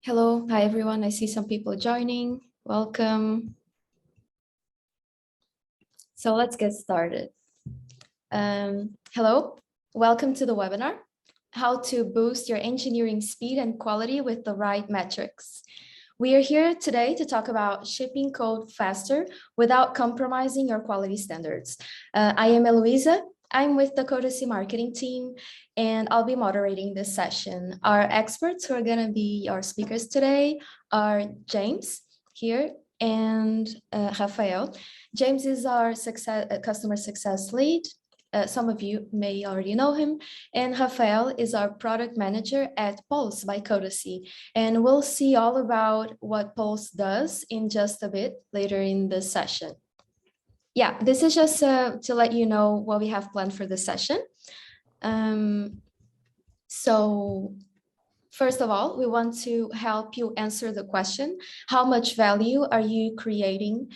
Hello, hi everyone. I see some people joining. Welcome. So let's get started. Hello, welcome to the webinar, How to Boost Your Engineering Speed and Quality with the Right Metrics. We are here today to talk about shipping code faster without compromising your quality standards. I am Eloisa. I'm with the Codacy marketing team, and I'll be moderating this session. Our experts who are going to be our speakers today are James here and Rafael. James is our customer success lead. Some of you may already know him. And Rafael is our product manager at Pulse by Codacy. And we'll see all about what Pulse does in just a bit later in the session. Yeah, this is just to let you know what we have planned for the session. So first of all, we want to help you answer the question, how much value are you creating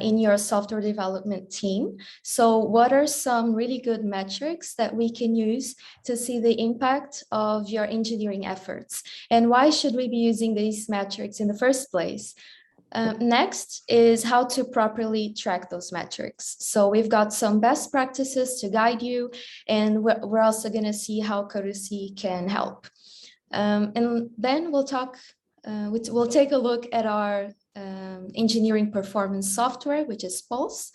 in your software development team? So what are some really good metrics that we can use to see the impact of your engineering efforts? And why should we be using these metrics in the first place? Next is how to properly track those metrics. So we've got some best practices to guide you, and we're also going to see how Codacy can help. And then we'll take a look at our engineering performance software, which is Pulse.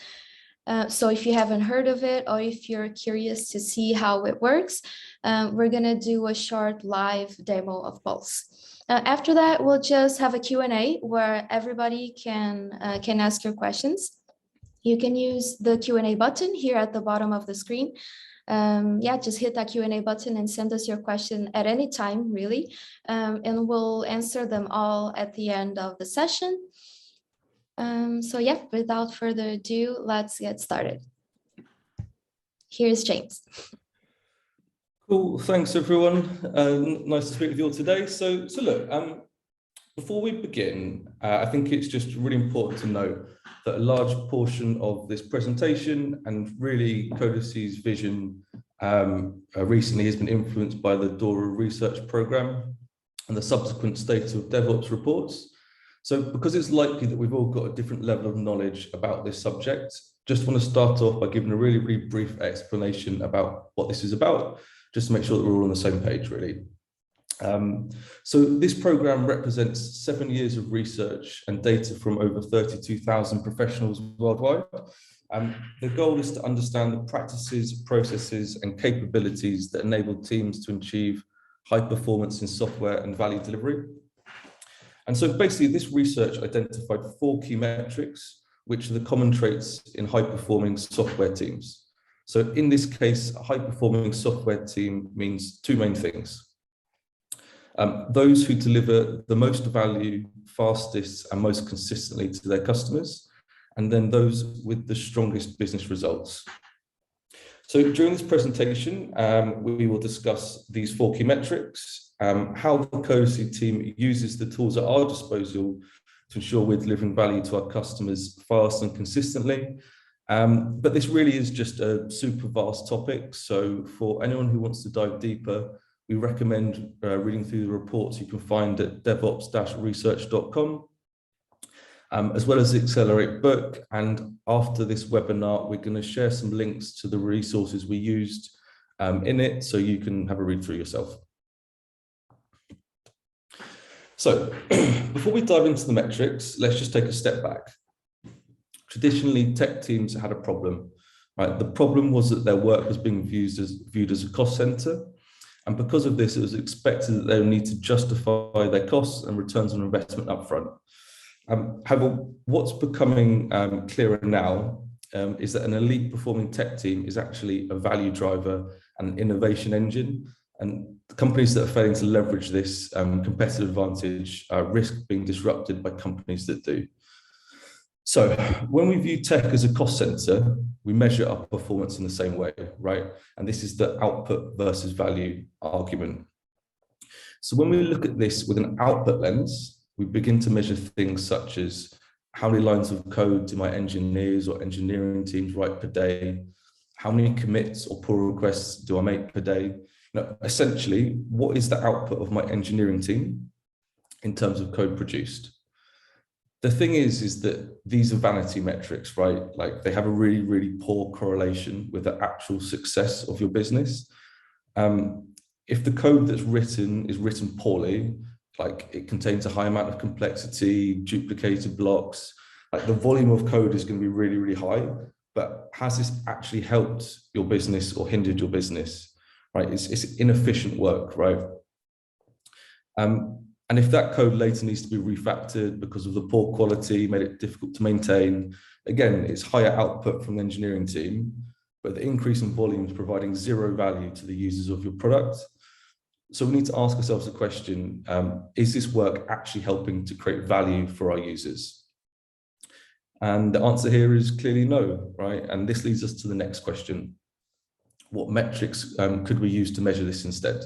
So if you haven't heard of it, or if you're curious to see how it works, we're going to do a short live demo of Pulse. After that, we'll just have a Q&A where everybody can ask your questions. You can use the Q&A button here at the bottom of the screen. Just hit that Q&A button and send us your question at any time, really. And we'll answer them all at the end of the session. Without further ado, let's get started. Here's James. Cool, thanks everyone. Nice to speak with you all today. So look, before we begin, I think it's just really important to note that a large portion of this presentation and really Codacy's vision recently has been influenced by the DORA research program and the subsequent State of DevOps reports. So because it's likely that we've all got a different level of knowledge about this subject, just want to start off by giving a really, really brief explanation about what this is about, just to make sure that we're all on the same page, really. So this program represents 7 years of research and data from over 32,000 professionals worldwide. The goal is to understand the practices, processes, and capabilities that enable teams to achieve high performance in software and value delivery. And so basically this research identified 4 key metrics, which are the common traits in high performing software teams. So in this case, a high performing software team means 2 main things. Those who deliver the most value, fastest, and most consistently to their customers, and then those with the strongest business results. So during this presentation, we will discuss these 4 key metrics, how the Codacy team uses the tools at our disposal to ensure we're delivering value to our customers fast and consistently. But this really is just a super vast topic. So for anyone who wants to dive deeper, we recommend reading through the reports you can find at devops-research.com, as well as the Accelerate book. And after this webinar, we're going to share some links to the resources we used in it, so you can have a read through yourself. So before we dive into the metrics, let's just take a step back. Traditionally, tech teams had a problem, right? The problem was that their work was being viewed as a cost center. And because of this, it was expected that they would need to justify their costs and returns on investment upfront. However, what's becoming clearer now is that an elite performing tech team is actually a value driver and an innovation engine. And the companies that are failing to leverage this competitive advantage risk being disrupted by companies that do. So when we view tech as a cost center, we measure our performance in the same way, right? And this is the output versus value argument. So when we look at this with an output lens, we begin to measure things such as how many lines of code do my engineers or engineering teams write per day? How many commits or pull requests do I make per day? Now, essentially, what is the output of my engineering team? in terms of code produced. The thing is that these are vanity metrics, right? Like they have a really, really poor correlation with the actual success of your business. If the code that's written is written poorly, like it contains a high amount of complexity, duplicated blocks, like the volume of code is going to be really, really high. But has this actually helped your business or hindered your business, right? It's inefficient work, right? And if that code later needs to be refactored because of the poor quality, made it difficult to maintain, again, it's higher output from the engineering team, but the increase in volume is providing zero value to the users of your product. So we need to ask ourselves the question, is this work actually helping to create value for our users? And the answer here is clearly no, right? And this leads us to the next question. What metrics could we use to measure this instead?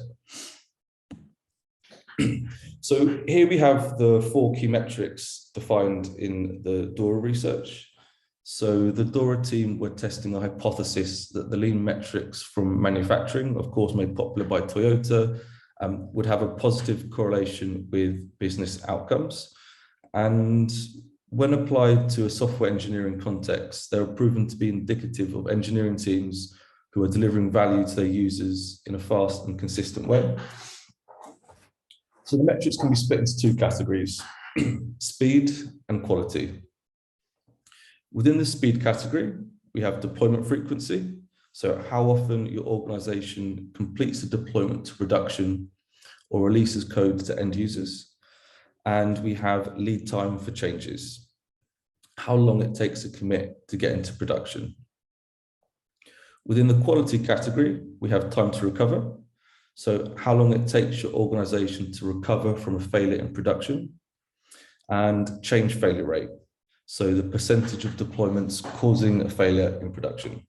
So here we have the 4 key metrics defined in the DORA research. So the DORA team were testing a hypothesis that the lean metrics from manufacturing, of course made popular by Toyota, would have a positive correlation with business outcomes. And when applied to a software engineering context, they were proven to be indicative of engineering teams who are delivering value to their users in a fast and consistent way. So the metrics can be split into 2 categories, speed and quality. Within the speed category, we have deployment frequency. So how often your organization completes the deployment to production or releases code to end users. And we have lead time for changes, how long it takes a commit to get into production. Within the quality category, we have time to recover. So how long it takes your organization to recover from a failure in production, and change failure rate. So the percentage of deployments causing a failure in production.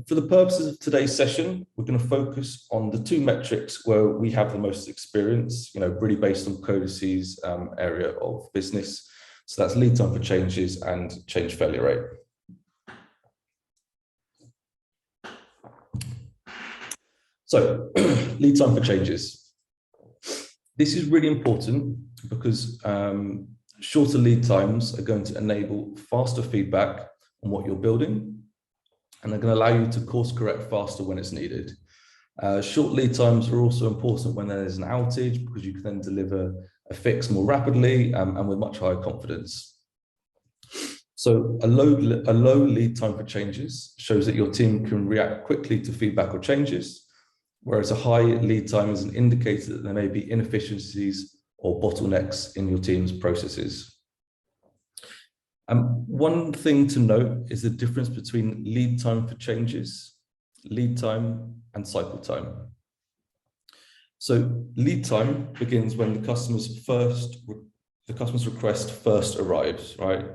For the purposes of today's session, we're going to focus on the 2 metrics where we have the most experience, really based on Codacy's area of business. So that's lead time for changes and change failure rate. So lead time for changes. This is really important because shorter lead times are going to enable faster feedback on what you're building, and they're going to allow you to course correct faster when it's needed. Short lead times are also important when there's an outage, because you can then deliver a fix more rapidly and with much higher confidence. So a low lead time for changes shows that your team can react quickly to feedback or changes, whereas a high lead time is an indicator that there may be inefficiencies or bottlenecks in your team's processes. One thing to note is the difference between lead time for changes, lead time, and cycle time. So lead time begins when the customer's request first arrives, right?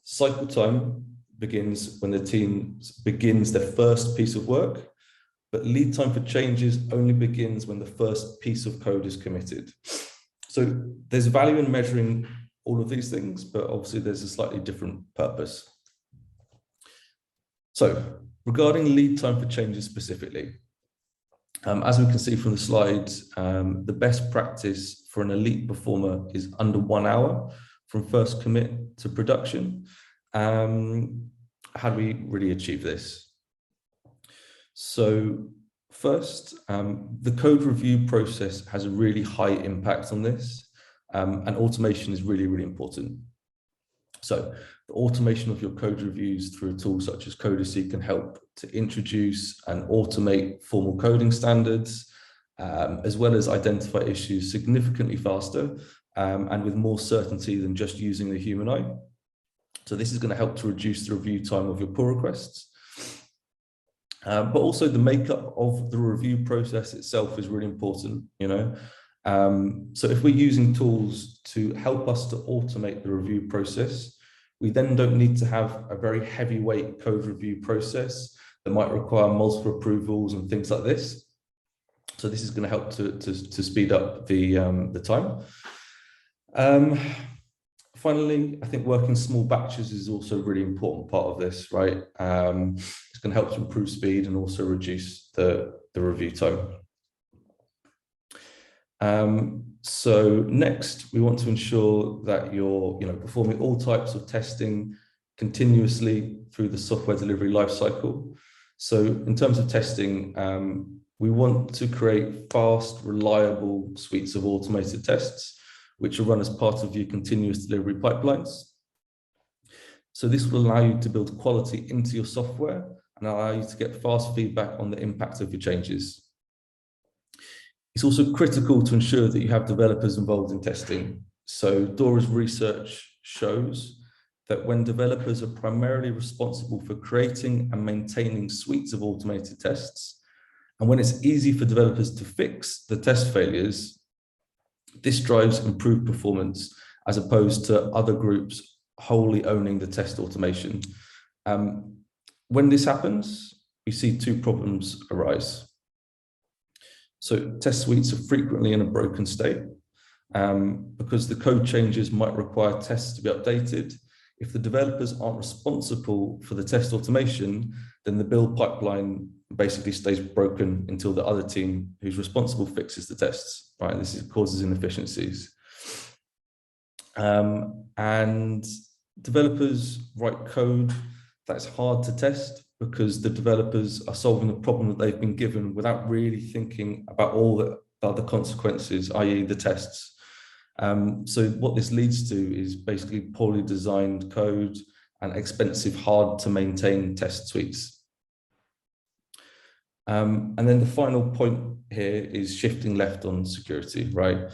Cycle time begins when the team begins their first piece of work, but lead time for changes only begins when the first piece of code is committed. So there's value in measuring all of these things, but obviously there's a slightly different purpose. So regarding lead time for changes specifically, as we can see from the slide, the best practice for an elite performer is under 1 hour from first commit to production. How do we really achieve this? So first, the code review process has a really high impact on this. And automation is really, really important. So the automation of your code reviews through a tool such as Codacy can help to introduce and automate formal coding standards, as well as identify issues significantly faster and with more certainty than just using the human eye. So this is going to help to reduce the review time of your pull requests. But also the makeup of the review process itself is really important, So if we're using tools to help us to automate the review process, we then don't need to have a very heavyweight code review process that might require multiple approvals and things like this. So this is going to help to speed up the time. Finally, I think working small batches is also a really important part of this, right? It's going to help to improve speed and also reduce the review time. So next, we want to ensure that you're performing all types of testing continuously through the software delivery lifecycle. So in terms of testing, we want to create fast, reliable suites of automated tests, which are run as part of your continuous delivery pipelines. So this will allow you to build quality into your software and allow you to get fast feedback on the impact of your changes. It's also critical to ensure that you have developers involved in testing. So DORA's research shows that when developers are primarily responsible for creating and maintaining suites of automated tests, and when it's easy for developers to fix the test failures, this drives improved performance as opposed to other groups wholly owning the test automation. When this happens, we see two problems arise. So test suites are frequently in a broken state because the code changes might require tests to be updated. If the developers aren't responsible for the test automation, then the build pipeline basically stays broken until the other team who's responsible fixes the tests, right? This causes inefficiencies. And developers write code that's hard to test because the developers are solving the problem that they've been given without really thinking about all the other consequences, i.e. the tests. So what this leads to is basically poorly designed code and expensive, hard to maintain test suites. And then the final point here is shifting left on security, right?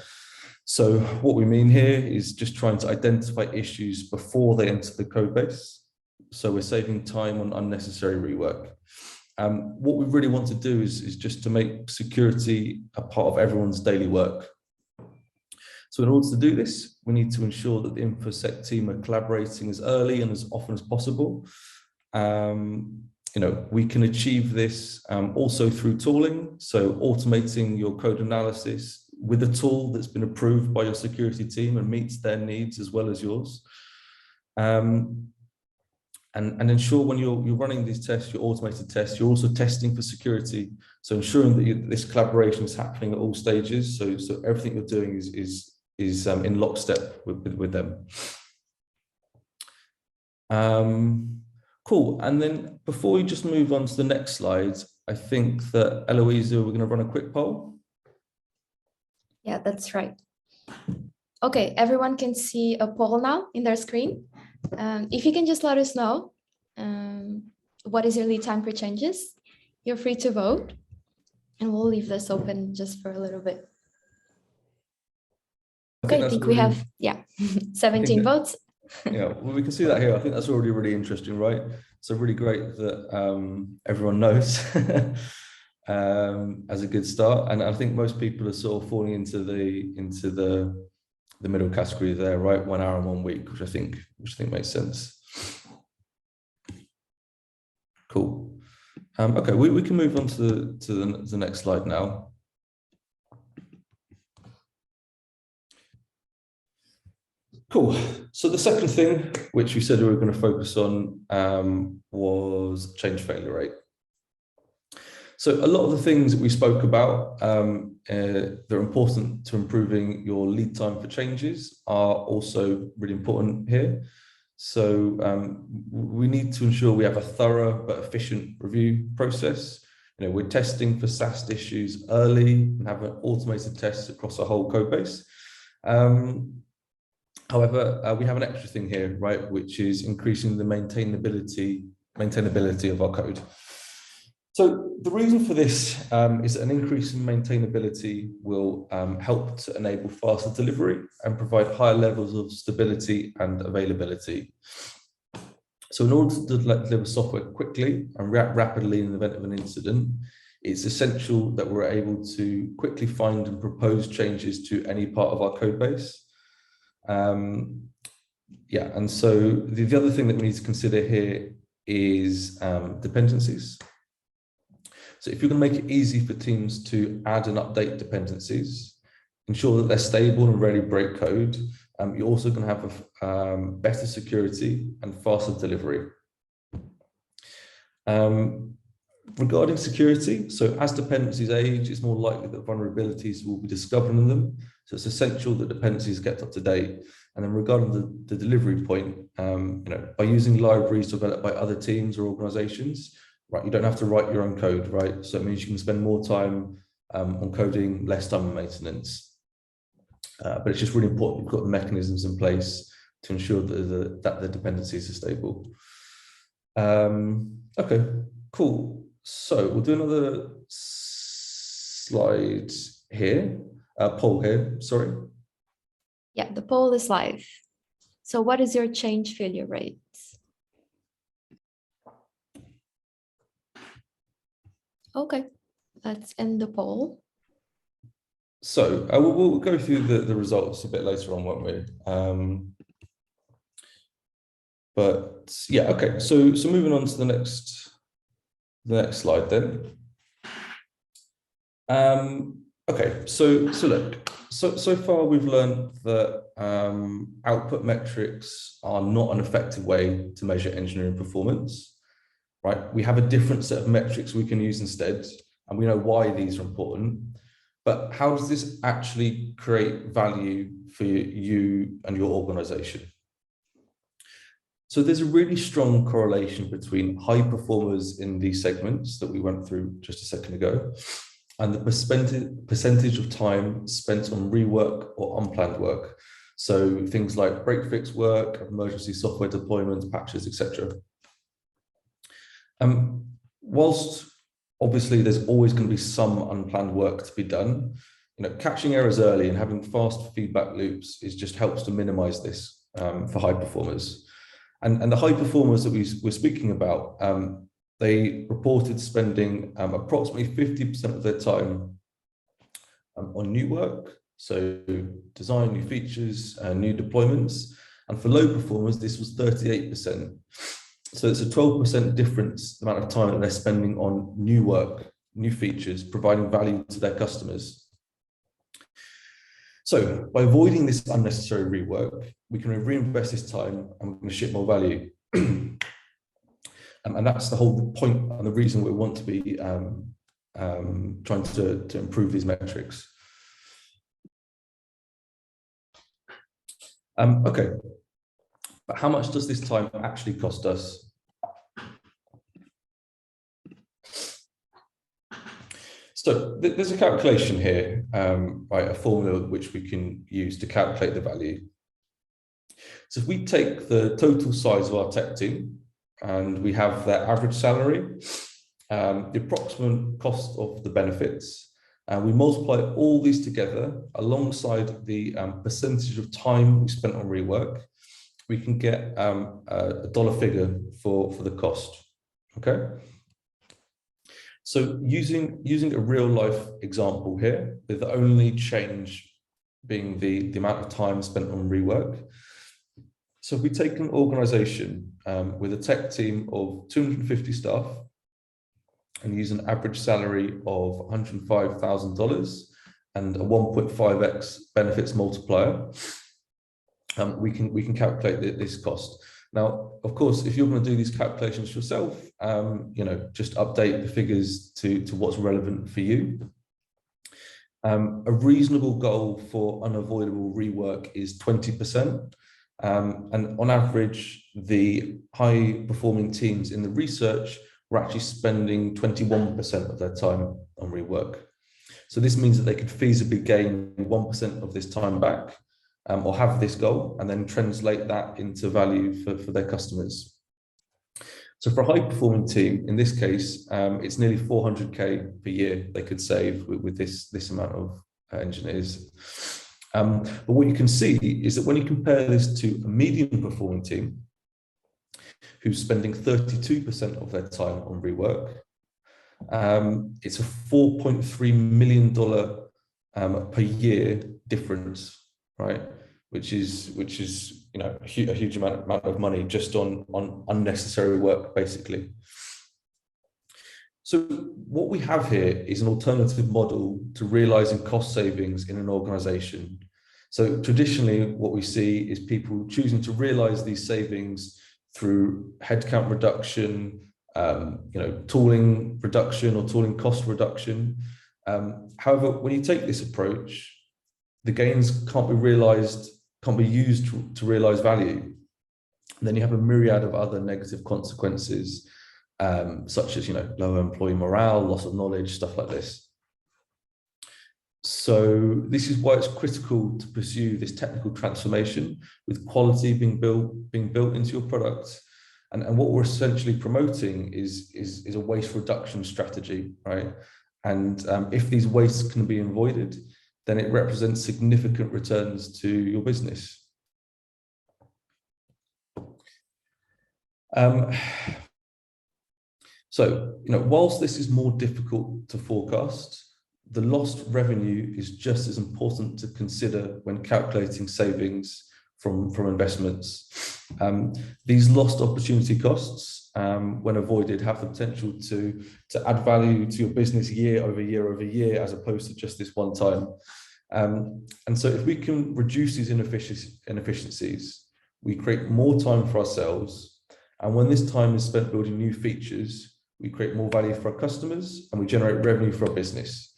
So what we mean here is just trying to identify issues before they enter the code base. So we're saving time on unnecessary rework. What we really want to do is just to make security a part of everyone's daily work. So in order to do this, we need to ensure that the InfoSec team are collaborating as early and as often as possible. We can achieve this also through tooling. So automating your code analysis with a tool that's been approved by your security team and meets their needs as well as yours. And ensure when you're running these tests, your automated tests, you're also testing for security. So ensuring that this collaboration is happening at all stages. So everything you're doing is in lockstep with them. Cool. And then before we just move on to the next slide, I think that Eloisa, we're going to run a quick poll. Yeah, that's right. Okay, everyone can see a poll now in their screen. If you can just let us know what is your lead time for changes, you're free to vote, and we'll leave this open just for a little bit. Okay, I think we have 17 votes. Yeah, well, we can see that here. I think that's already really interesting, right? So really great that everyone knows as a good start, and I think most people are sort of falling into the middle category there, right? 1 hour and 1 week, which I think makes sense. Cool. Okay, we can move on to the next slide now. Cool. So the second thing, which we said we were going to focus on, was change failure rate. So a lot of the things that we spoke about that are important to improving your lead time for changes are also really important here. So we need to ensure we have a thorough but efficient review process. We're testing for SAST issues early and have an automated tests across the whole code base. However, we have an extra thing here, right, which is increasing the maintainability of our code. So the reason for this is that an increase in maintainability will help to enable faster delivery and provide higher levels of stability and availability. So in order to deliver software quickly and rapidly in the event of an incident, it's essential that we're able to quickly find and propose changes to any part of our code base. And so the other thing that we need to consider here is dependencies. So if you're going to make it easy for teams to add and update dependencies, ensure that they're stable and ready to break code, you're also going to have better security and faster delivery. Regarding security, so as dependencies age, it's more likely that vulnerabilities will be discovered in them. So it's essential that dependencies get up to date. And then regarding the delivery point, by using libraries developed by other teams or organizations, right, you don't have to write your own code, right? So it means you can spend more time on coding, less time on maintenance. But it's just really important you've got the mechanisms in place to ensure that the dependencies are stable. Okay, cool. So we'll do another slide here, poll here, sorry. Yeah, the poll is live. So what is your change failure rate? Okay, let's end the poll. So we'll go through the results a bit later on, won't we? But yeah, okay. So moving on to the next slide then. Okay, so look, so far we've learned that output metrics are not an effective way to measure engineering performance, right? We have a different set of metrics we can use instead, and we know why these are important. But how does this actually create value for you and your organization? So there's a really strong correlation between high performers in these segments that we went through just a second ago and the percentage of time spent on rework or unplanned work. So things like break fix work, emergency software deployment, patches, etc. Whilst obviously there's always going to be some unplanned work to be done, catching errors early and having fast feedback loops just helps to minimize this for high performers. And the high performers that we're speaking about, they reported spending approximately 50% of their time on new work, so design new features and new deployments. And for low performers, this was 38%. So it's a 12% difference, the amount of time that they're spending on new work, new features, providing value to their customers. So by avoiding this unnecessary rework, we can reinvest this time and we're going to ship more value. And that's the whole point and the reason we want to be trying to improve these metrics. Okay, but how much does this time actually cost us? So there's a calculation here, right, a formula which we can use to calculate the value. So if we take the total size of our tech team and we have their average salary, the approximate cost of the benefits, and we multiply all these together alongside the percentage of time we spent on rework, we can get a dollar figure for the cost, okay? So using a real life example here, with the only change being the amount of time spent on rework. So if we take an organization with a tech team of 250 staff and use an average salary of $105,000 and a 1.5x benefits multiplier, we can calculate this cost. Now, of course, if you're going to do these calculations yourself, just update the figures to what's relevant for you. A reasonable goal for unavoidable rework is 20%. And on average, the high-performing teams in the research were actually spending 21% of their time on rework. So this means that they could feasibly gain 1% of this time back, or have this goal and then translate that into value for their customers. So for a high-performing team, in this case, it's nearly 400K per year they could save with this amount of engineers. But what you can see is that when you compare this to a medium-performing team who's spending 32% of their time on rework, it's a $4.3 million per year difference, right? Which is a huge amount of money just on unnecessary work, basically. So what we have here is an alternative model to realizing cost savings in an organization. So traditionally, what we see is people choosing to realize these savings through headcount reduction, tooling reduction or tooling cost reduction. However, when you take this approach, the gains can't be realized, can't be used to realize value. And then you have a myriad of other negative consequences, such as lower employee morale, loss of knowledge, stuff like this. So this is why it's critical to pursue this technical transformation with quality being built into your product. And what we're essentially promoting is a waste reduction strategy, right? And if these wastes can be avoided, then it represents significant returns to your business. So, whilst this is more difficult to forecast, the lost revenue is just as important to consider when calculating savings from investments. These lost opportunity costs, when avoided, have the potential to add value to your business year over year, as opposed to just this one time. And so if we can reduce these inefficiencies, we create more time for ourselves. And when this time is spent building new features, we create more value for our customers and we generate revenue for our business.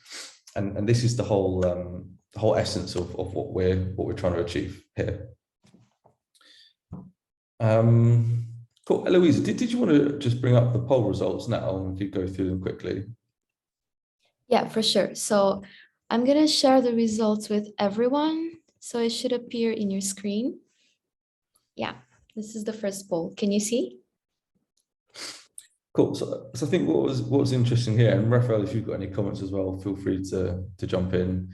And this is the whole essence of what we're trying to achieve here. Cool. Eloisa, did you want to just bring up the poll results now and we could go through them quickly? Yeah, for sure. So I'm going to share the results with everyone. So it should appear in your screen. Yeah, this is the first poll. Can you see? Cool. So I think what was interesting here, and Raphael, if you've got any comments as well, feel free to jump in.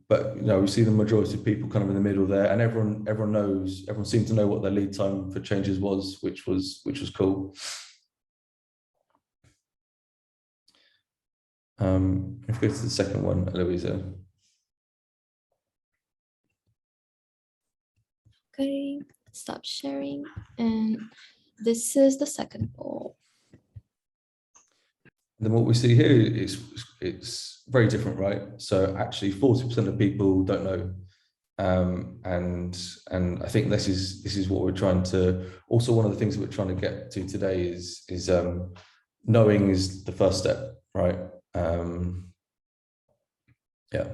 But we see the majority of people kind of in the middle there, and everyone seemed to know what their lead time for changes was, which was cool. If we go to the second one, Eloisa. Okay, stop sharing, and this is the second poll. Then what we see here is it's very different, right? So actually 40% of people don't know. And I think this is what we're trying to, also one of the things that we're trying to get to today is knowing is the first step, right? Yeah.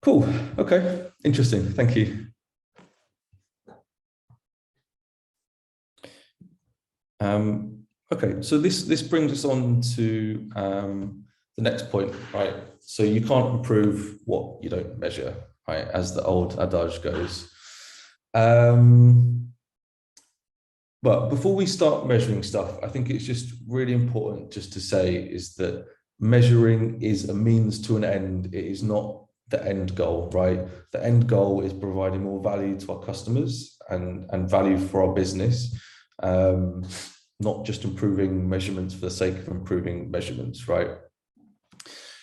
Cool. Okay. Interesting. Thank you. Okay, so this brings us on to the next point, right? So you can't improve what you don't measure, right? As the old adage goes. But before we start measuring stuff, I think it's just really important just to say is that measuring is a means to an end. It is not the end goal, right? The end goal is providing more value to our customers and value for our business. Not just improving measurements for the sake of improving measurements, right?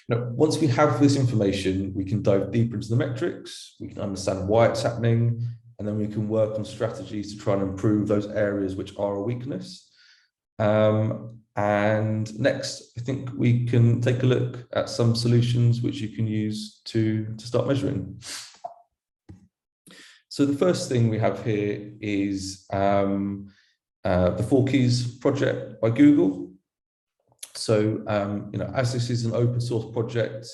Once we have this information, we can dive deeper into the metrics, we can understand why it's happening, and then we can work on strategies to try and improve those areas which are a weakness. And next, I think we can take a look at some solutions which you can use to start measuring. So the first thing we have here is the 4 Keys project by Google. So, as this is an open source project,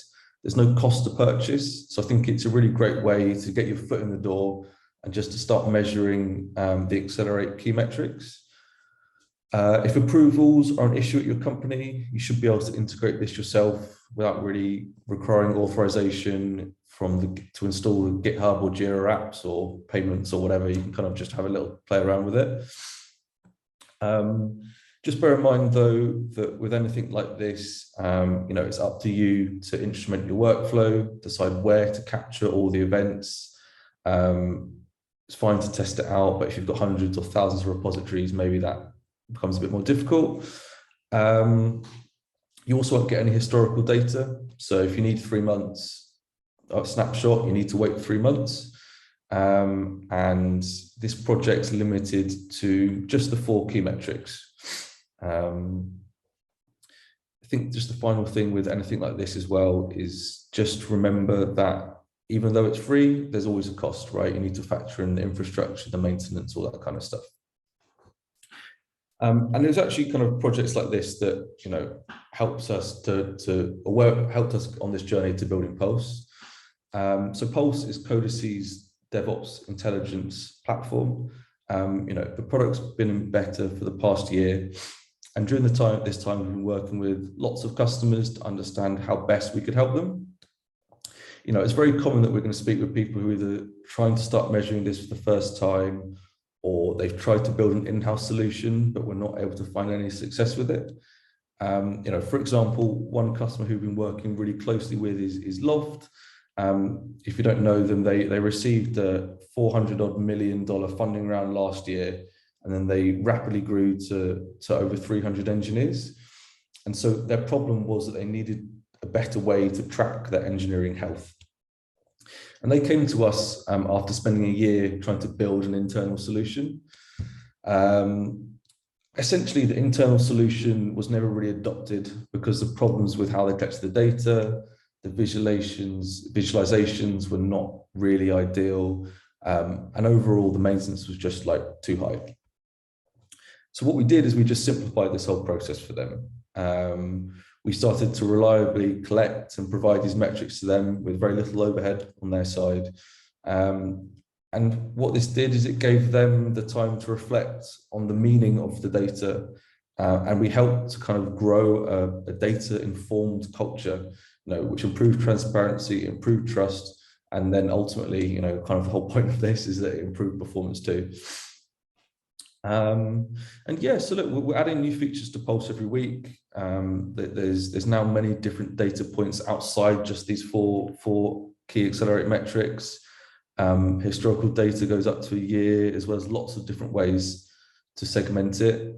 there's no cost to purchase. So I think it's a really great way to get your foot in the door and just to start measuring the Accelerate key metrics. If approvals are an issue at your company, you should be able to integrate this yourself without really requiring authorization to install GitHub or Jira apps or payments or whatever. You can kind of just have a little play around with it. Just bear in mind, though, that with anything like this, it's up to you to instrument your workflow, decide where to capture all the events. It's fine to test it out, but if you've got hundreds or thousands of repositories, maybe that becomes a bit more difficult. You also won't get any historical data. So if you need 3 months of snapshot, you need to wait 3 months. And this project's limited to just the 4 key metrics. I think just the final thing with anything like this as well is just remember that even though it's free, there's always a cost, right? You need to factor in the infrastructure, the maintenance, all that kind of stuff. And it was actually kind of projects like this that, helped us helped us on this journey to building Pulse. So Pulse is Codacy's DevOps intelligence platform. The product's been better for the past year. And during this time, we've been working with lots of customers to understand how best we could help them. It's very common that we're going to speak with people who are either trying to start measuring this for the first time, or they've tried to build an in-house solution, but we're not able to find any success with it. For example, one customer who we've been working really closely with is Loft. If you don't know them, they received a $400 million funding round last year, and then they rapidly grew to over 300 engineers. And so their problem was that they needed a better way to track their engineering health. And they came to us after spending a year trying to build an internal solution. Essentially, the internal solution was never really adopted because of problems with how they collected the data. The visualizations were not really ideal. And overall, the maintenance was just too high. So what we did is we just simplified this whole process for them. We started to reliably collect and provide these metrics to them with very little overhead on their side. And what this did is it gave them the time to reflect on the meaning of the data. And we helped to kind of grow a data-informed culture, which improved transparency, improved trust, and then ultimately, kind of the whole point of this is that it improved performance too. And yeah, so look, we're adding new features to Pulse every week. There's now many different data points outside just these four key accelerate metrics. Historical data goes up to a year, as well as lots of different ways to segment it.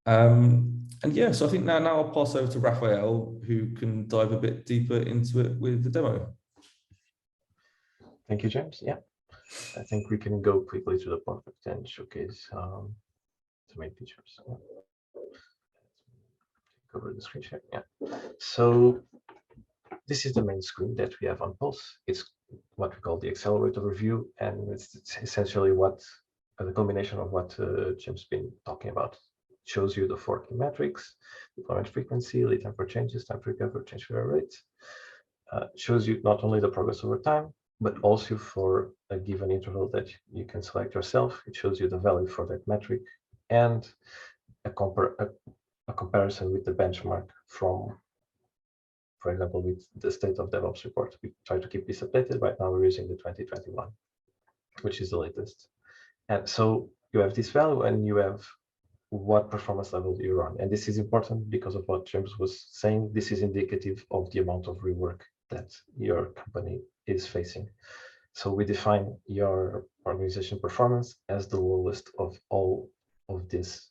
And yeah, so I think now I'll pass over to Raphael, who can dive a bit deeper into it with the demo. Thank you, James. Yeah, I think we can go quickly to the product and showcase the main features. Yeah. Cover the screen share. Yeah. So this is the main screen that we have on Pulse. It's what we call the Accelerate overview, and it's essentially what the combination of what Jim's been talking about. It shows you the 4 key metrics: deployment frequency, lead time for changes, time to recover, change failure rate. Shows you not only the progress over time, but also for a given interval that you can select yourself. It shows you the value for that metric and a comparison with the benchmark from, for example, with the state of DevOps report. We try to keep this updated. Right now we're using the 2021, which is the latest. And so you have this value and you have what performance level you're on. And this is important because of what James was saying. This is indicative of the amount of rework that your company is facing. So we define your organization performance as the lowest of all of this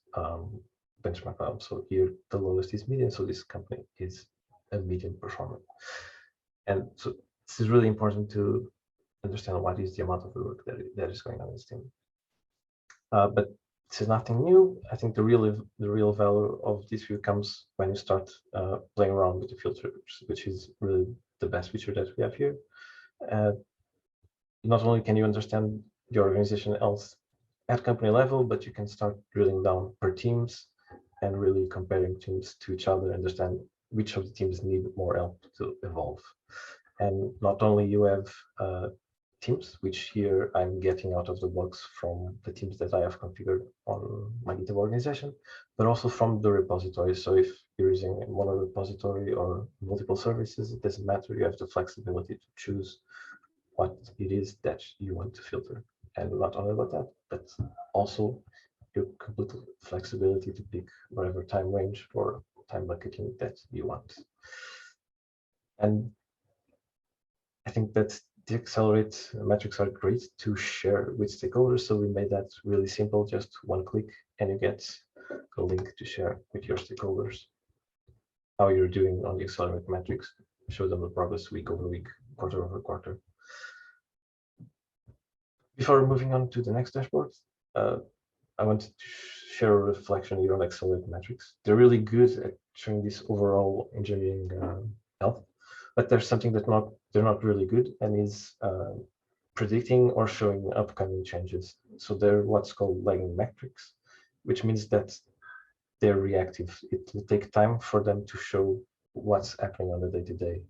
benchmark value. So here the lowest is median, so this company is a median performer. And so this is really important to understand what is the amount of work that is going on in this team. But this is nothing new. I think the real value of this view comes when you start playing around with the filters, which is really the best feature that we have here. Not only can you understand the organization else at company level, but you can start drilling down per teams and really comparing teams to each other, understand which of the teams need more help to evolve. And not only you have teams, which here I'm getting out of the box from the teams that I have configured on my GitHub organization, but also from the repository. So if you're using one repository or multiple services, it doesn't matter. You have the flexibility to choose what it is that you want to filter. And not only about that, but also your complete flexibility to pick whatever time range or time bucketing that you want. And I think that the Accelerate metrics are great to share with stakeholders. So we made that really simple, just one click and you get a link to share with your stakeholders how you're doing on the Accelerate metrics, show them the progress week over week, quarter over quarter. Before moving on to the next dashboard, I wanted to share a reflection here on Accelerate metrics. They're really good at showing this overall engineering health, but there's something that they're not really good, and is predicting or showing upcoming changes. So they're what's called lagging metrics, which means that they're reactive. It will take time for them to show what's happening on the day-to-day.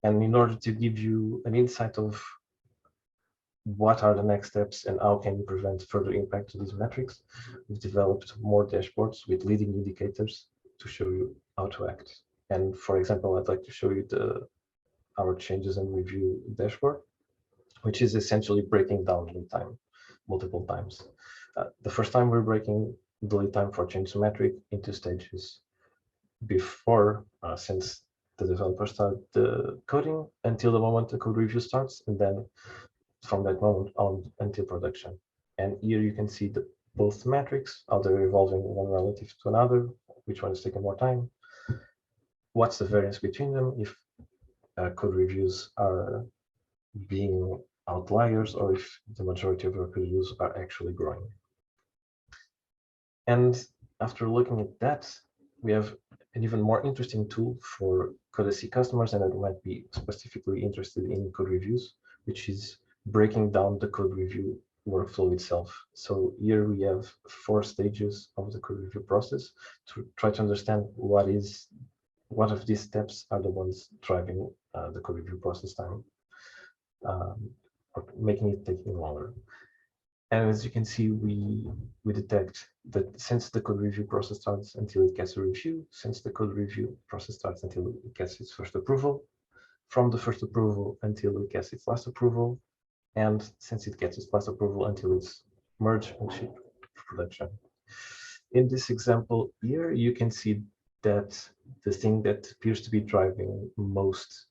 And in order to give you an insight of what are the next steps and how can you prevent further impact to these metrics, we've developed more dashboards with leading indicators to show you how to act. And for example, I'd like to show you our changes and review dashboard, which is essentially breaking down lead time multiple times. The first time we're breaking the lead time for change metric into stages before, since the developer start the coding until the moment the code review starts, and then from that moment on until production. And here you can see both metrics, how they're evolving one relative to another, which one is taking more time, what's the variance between them, if code reviews are being outliers or if the majority of our code reviews are actually growing. And after looking at that, we have an even more interesting tool for Codacy customers and that might be specifically interested in code reviews, which is breaking down the code review workflow itself. So here we have 4 stages of the code review process to try to understand what of these steps are the ones driving the code review process time, or making it taking longer. And as you can see, we detect that since the code review process starts until it gets a review, since the code review process starts until it gets its first approval, from the first approval until it gets its last approval, and since it gets its last approval until it's merged and shipped to production. In this example here, you can see that the thing that appears to be driving most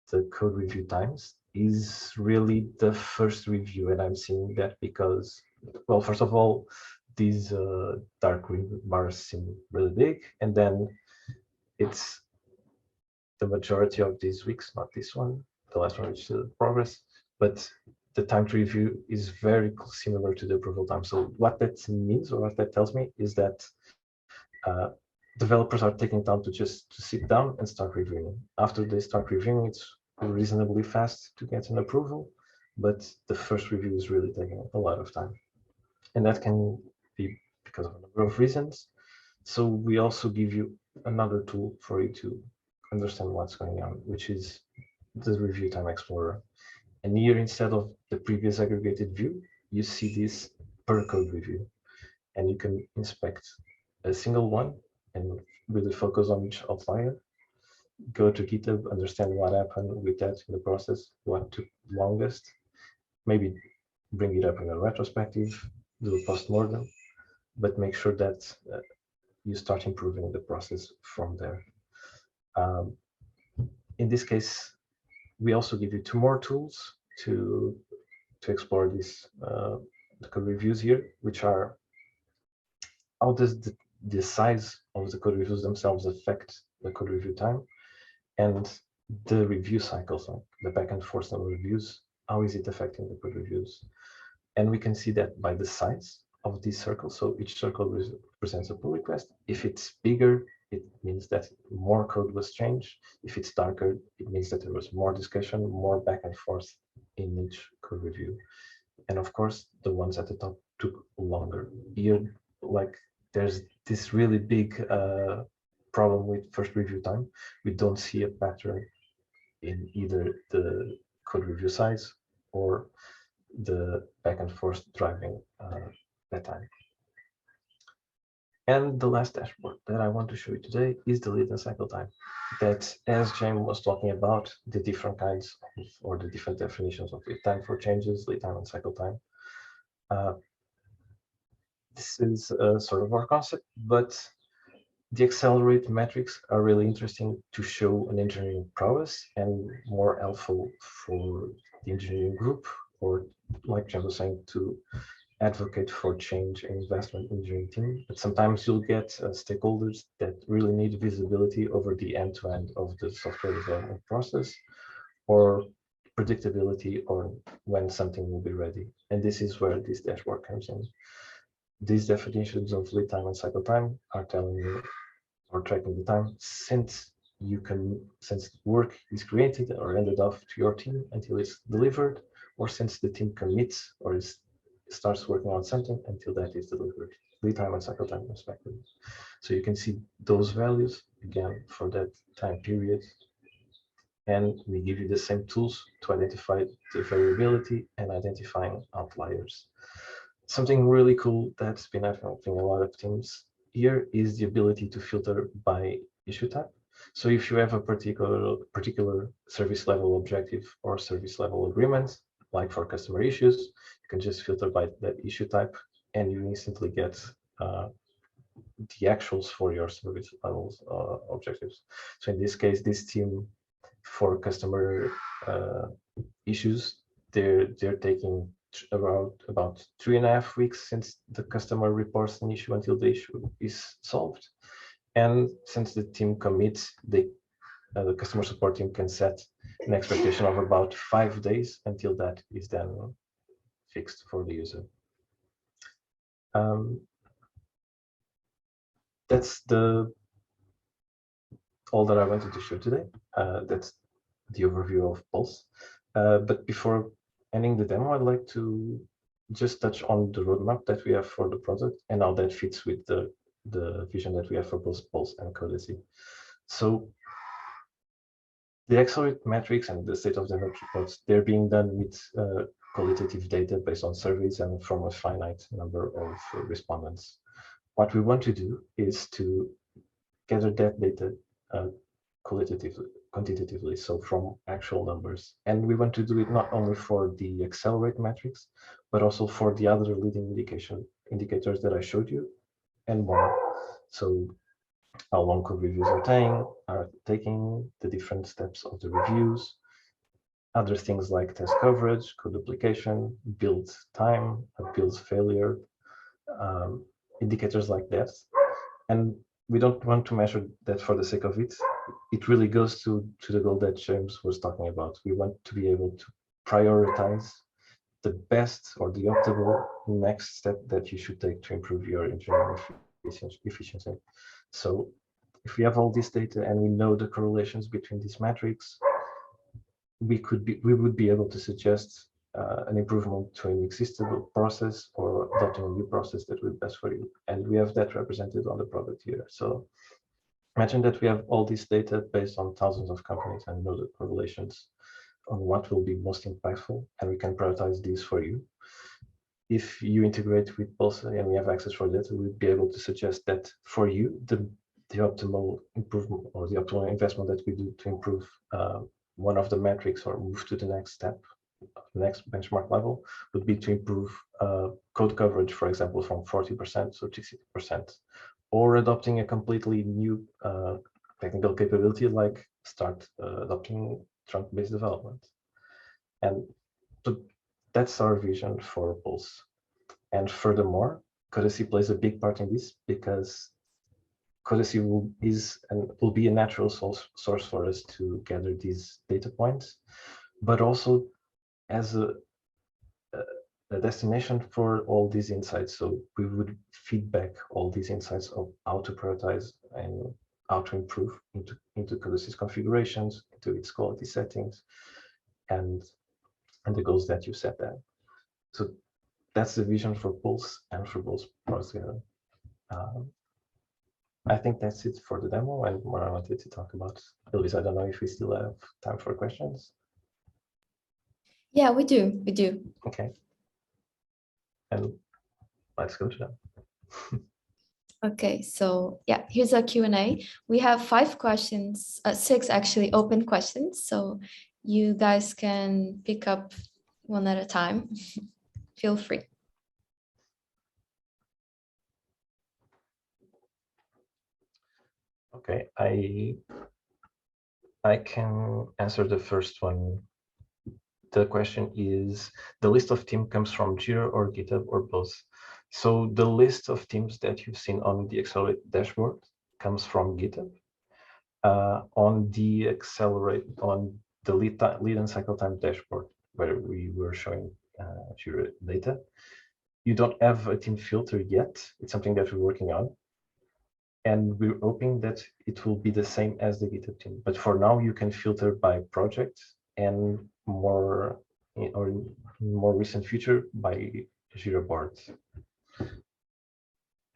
the code review times is really the first review. And I'm seeing that because, well, first of all, these dark green bars seem really big, and then it's the majority of these weeks, not this one, the last one, which is the progress, but the time to review is very similar to the approval time. So what that means, or what that tells me, is that developers are taking time to sit down and start reviewing. After they start reviewing, it's reasonably fast to get an approval, but the first review is really taking a lot of time. And that can be because of a number of reasons. So we also give you another tool for you to understand what's going on, which is the Review Time Explorer. And here, instead of the previous aggregated view, you see this per code review. And you can inspect a single one and really focus on each outlier. Go to GitHub, understand what happened with that in the process, what took longest, maybe bring it up in a retrospective, do a post-mortem, but make sure that you start improving the process from there. In this case, we also give you 2 more tools to explore these the code reviews here, which are how does the size of the code reviews themselves affect the code review time, and the review cycles, like the back and forth on reviews, how is it affecting the code reviews? And we can see that by the size of these circles. So each circle represents a pull request. If it's bigger, it means that more code was changed. If it's darker, it means that there was more discussion, more back and forth in each code review. And of course, the ones at the top took longer. Here, like there's this really big problem with first review time. We don't see a pattern in either the code review size or the back and forth driving that time. And the last dashboard that I want to show you today is the lead and cycle time. That, as James was talking about, the different kinds of, or the different definitions of lead time for changes, lead time and cycle time. This is sort of our concept, but the accelerate metrics are really interesting to show an engineering prowess and more helpful for the engineering group, or like James was saying, to advocate for change and investment in engineering team. But sometimes you'll get stakeholders that really need visibility over the end-to-end of the software development process, or predictability, or when something will be ready. And this is where this dashboard comes in. These definitions of lead time and cycle time are telling you, or tracking the time since work is created or handed off to your team until it's delivered, or since the team commits or starts working on something until that is delivered. lead time and cycle time respectively. So you can see those values again for that time period. And we give you the same tools to identify the variability and identifying outliers. Something really cool that's been helping a lot of teams here is the ability to filter by issue type. So if you have a particular service level objective or service level agreement, like for customer issues, you can just filter by that issue type and you instantly get the actuals for your service levels objectives. So in this case, this team for customer issues, they're taking about 3.5 weeks since the customer reports an issue until the issue is solved. And since the team commits, the customer support team can set an expectation of about 5 days until that is then fixed for the user. That's all that I wanted to show today. That's the overview of Pulse. But before ending the demo, I'd like to just touch on the roadmap that we have for the product and how that fits with the vision that we have for both Pulse and Codacy. So the Accelerate metrics and the state of DevOps reports, they're being done with qualitative data based on surveys and from a finite number of respondents. What we want to do is to gather that data quantitatively, so from actual numbers. And we want to do it not only for the Accelerate metrics, but also for the other leading indicators that I showed you and more. So how long code reviews are taking, the different steps of the reviews, other things like test coverage, code duplication, build time, build failure, indicators like that. And we don't want to measure that for the sake of it. It really goes to the goal that James was talking about. We want to be able to prioritize the best or the optimal next step that you should take to improve your engineering efficiency. So if we have all this data and we know the correlations between these metrics, we would be able to suggest an improvement to an existing process or adopting a new process that would be best for you. And we have that represented on the product here. So imagine that we have all this data based on thousands of companies and know the correlations on what will be most impactful, and we can prioritize these for you. If you integrate with Pulse and we have access for data, we'd be able to suggest that for you, the optimal improvement or the optimal investment that we do to improve one of the metrics or move to the next step, next benchmark level, would be to improve code coverage, for example, from 40% to 60%, or adopting a completely new technical capability like start adopting trunk-based development. And so that's our vision for Pulse. And furthermore, Codacy plays a big part in this because Codacy will be a natural source for us to gather these data points, but also as a destination for all these insights. So we would feedback all these insights of how to prioritize and how to improve into Codacy's configurations, into its quality settings, and the goals that you set there. So that's the vision for Pulse and for both products together. I think that's it for the demo and what I wanted to talk about. Elvis, I don't know if we still have time for questions. Yeah, we do. We do. Okay. And let's go to them. Okay, so yeah, here's a Q&A. We have 5 questions, 6 actually open questions. So you guys can pick up one at a time. Feel free. Okay, I can answer the first one. The question is, the list of team comes from Jira or GitHub or both? So the list of teams that you've seen on the Accelerate dashboard comes from GitHub. On the lead and cycle time dashboard, where we were showing Jira data, you don't have a team filter yet. It's something that we're working on. And we're hoping that it will be the same as the GitHub team. But for now, you can filter by project and more recent future by Jira boards.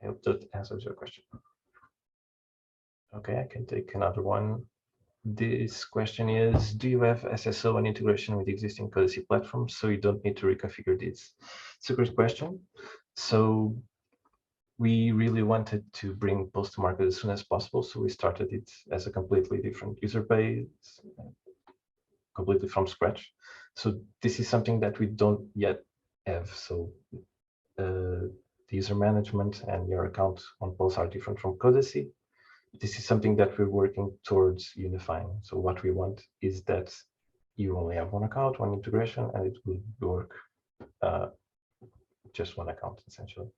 I hope that answers your question. Okay, I can take another one. This question is, do you have SSO and integration with existing Codacy platforms so you don't need to reconfigure this? It's a great question. So we really wanted to bring Pulse to market as soon as possible. So we started it as a completely different user base, completely from scratch. So this is something that we don't yet have. So the user management and your account on Pulse are different from Codacy. This is something that we're working towards unifying. So what we want is that you only have one account, one integration, and it will work just one account, essentially.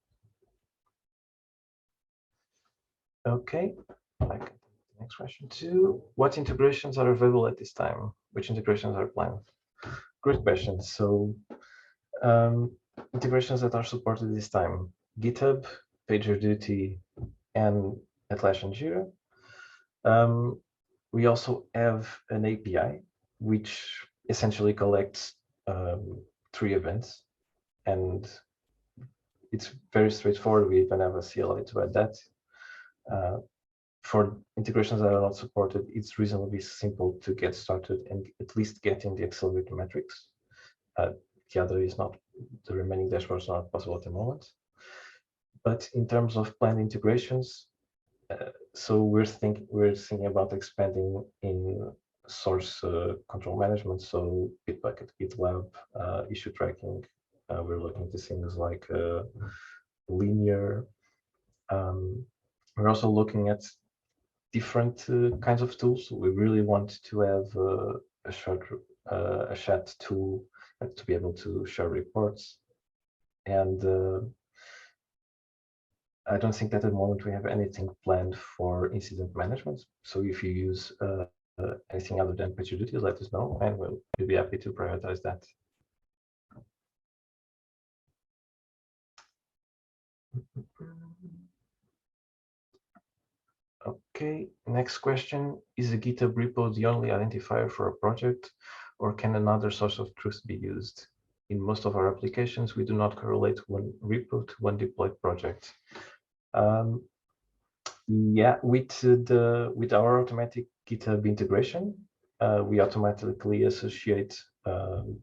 Okay, next question too. What integrations are available at this time? Which integrations are planned? Great question. So integrations that are supported this time: GitHub, PagerDuty, and Atlassian and Jira. We also have an API which essentially collects 3 events, and it's very straightforward. We even have a CLI to add that. For integrations that are not supported, it's reasonably simple to get started and at least getting the accelerator metrics. The other is not, the remaining dashboards are not possible at the moment. But in terms of planned integrations, so we're thinking about expanding in source control management, so Bitbucket, GitLab, issue tracking. We're looking to things like linear. We're also looking at different kinds of tools. We really want to have a chat tool to be able to share reports. And I don't think that at the moment we have anything planned for incident management. So if you use anything other than PagerDuty, let us know, and we'll be happy to prioritize that. Okay, next question. Is a GitHub repo the only identifier for a project, or can another source of truth be used? In most of our applications, we do not correlate one repo to one deployed project. Yeah, with our automatic GitHub integration, we automatically associate the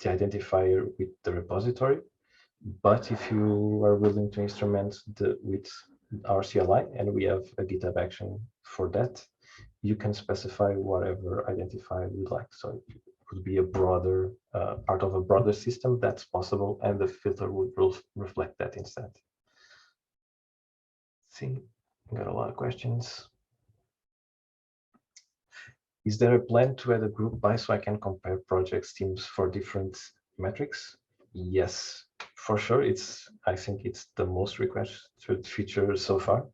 identifier with the repository. But if you are willing to instrument with our CLI, and we have a GitHub action for that, you can specify whatever identifier you like. So it could be a broader part of a broader system that's possible, and the filter would reflect that instead. See, got a lot of questions. Is there a plan to add a group by so I can compare projects teams for different metrics? Yes, for sure. I think it's the most requested feature so far.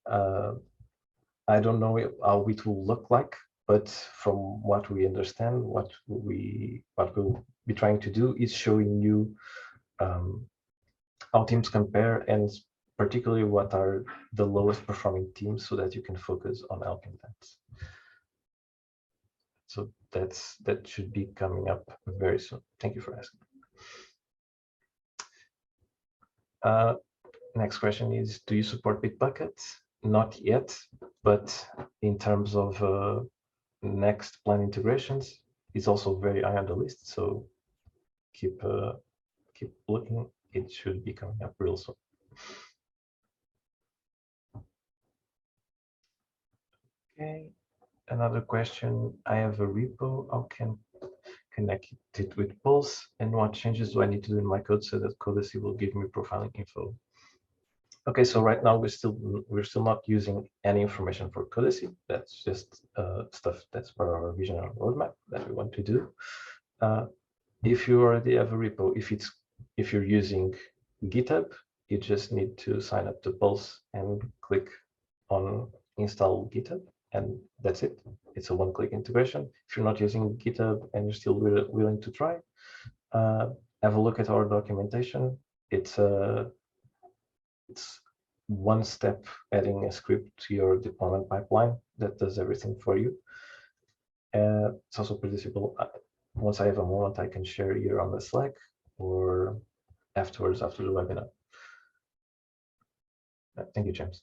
I don't know how it will look like, but from what we understand, what we'll be trying to do is showing you how teams compare, and particularly what are the lowest performing teams, so that you can focus on helping that. So that should be coming up very soon. Thank you for asking. Next question is, do you support Bitbucket? Not yet, but in terms of next plan integrations, it's also very high on the list. So keep looking. It should be coming up real soon. Okay, another question. I have a repo. How can connect it with Pulse, and what changes do I need to do in my code so that Codacy will give me profiling info? Okay, so right now we're still not using any information for Codacy. That's just stuff that's part of our vision and roadmap that we want to do. If you already have a repo, if you're using GitHub, you just need to sign up to Pulse and click on install GitHub, and that's it. It's a one-click integration. If you're not using GitHub and you're still willing to try, have a look at our documentation. It's one step adding a script to your deployment pipeline that does everything for you. It's also pretty simple. Once I have a moment, I can share here on the Slack or afterwards after the webinar. Thank you, James.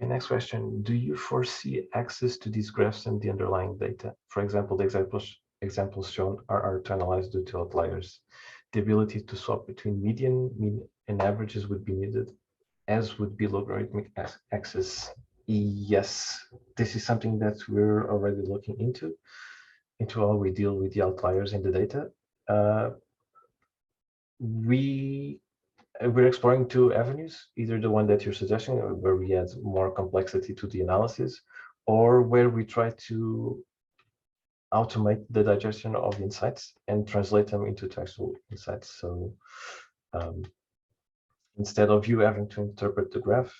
The next question, do you foresee access to these graphs and the underlying data? For example, the examples shown are to analyze due to outliers. The ability to swap between median, mean, and averages would be needed, as would be logarithmic access. Yes, this is something that we're already looking into how we deal with the outliers in the data. We're exploring two avenues, either the one that you're suggesting, where we add more complexity to the analysis, or where we try to automate the digestion of insights and translate them into textual insights. So instead of you having to interpret the graph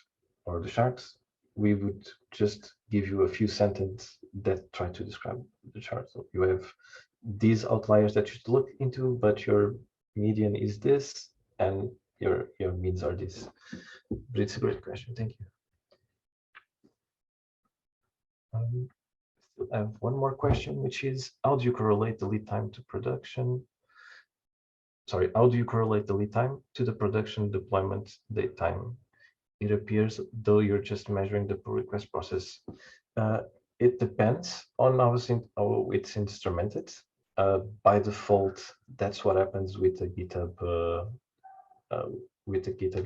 or the charts, we would just give you a few sentences that try to describe the chart. So you have these outliers that you should look into, but your median is this, and your means are this. But it's a great question. Thank you. I have one more question, which is, how do you correlate the lead time to production? Sorry, how do you correlate the lead time to the production deployment date time? It appears though you're just measuring the pull request process. It depends on how it's instrumented. By default, that's what happens with the GitHub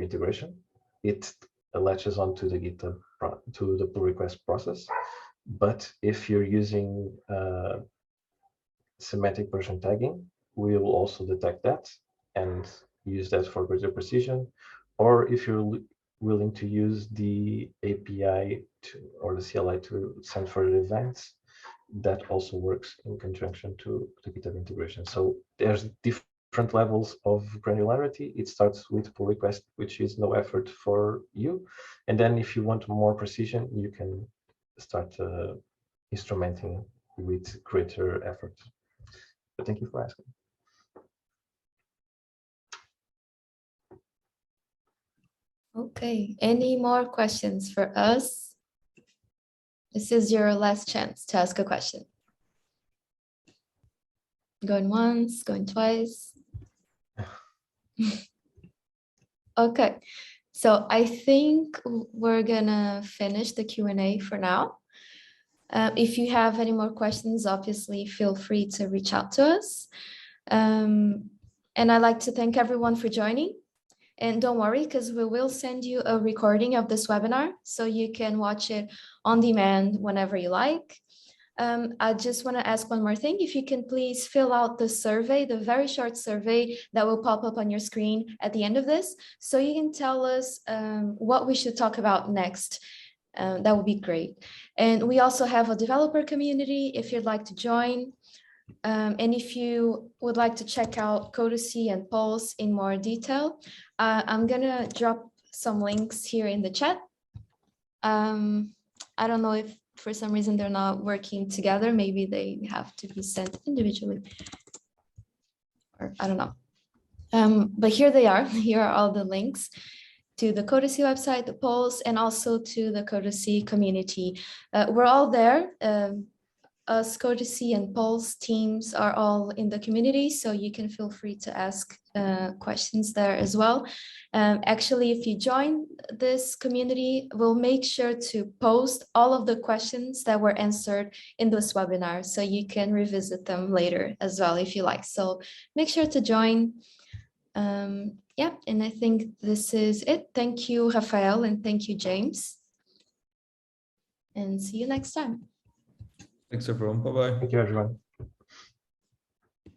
integration. It latches onto the GitHub to the pull request process. But if you're using semantic version tagging, we will also detect that and use that for greater precision. Or if you're willing to use the API or the CLI to send further events, that also works in conjunction to the GitHub integration. So there's different levels of granularity. It starts with pull request, which is no effort for you. And then if you want more precision, you can start instrumenting with greater effort. But thank you for asking. Okay, any more questions for us? This is your last chance to ask a question. Going once, going twice. Okay, so I think we're gonna finish the Q&A for now. If you have any more questions, obviously feel free to reach out to us. And I'd like to thank everyone for joining. And don't worry, because we will send you a recording of this webinar so you can watch it on demand whenever you like. I just want to ask one more thing. If you can please fill out the survey, the very short survey that will pop up on your screen at the end of this, so you can tell us what we should talk about next. That would be great. And we also have a developer community if you'd like to join. And if you would like to check out Codacy and Pulse in more detail, I'm gonna drop some links here in the chat. I don't know if for some reason they're not working together. Maybe they have to be sent individually, or I don't know. But here they are. Here are all the links to the Codacy website, the Pulse, and also to the Codacy community. We're all there. Us Codacy and Pulse teams are all in the community, so you can feel free to ask questions there as well. Actually, if you join this community, we'll make sure to post all of the questions that were answered in this webinar, so you can revisit them later as well if you like. So make sure to join. Yeah, and I think this is it. Thank you, Rafael, and thank you, James. And see you next time. Thanks, everyone. Bye-bye. Thank you, everyone.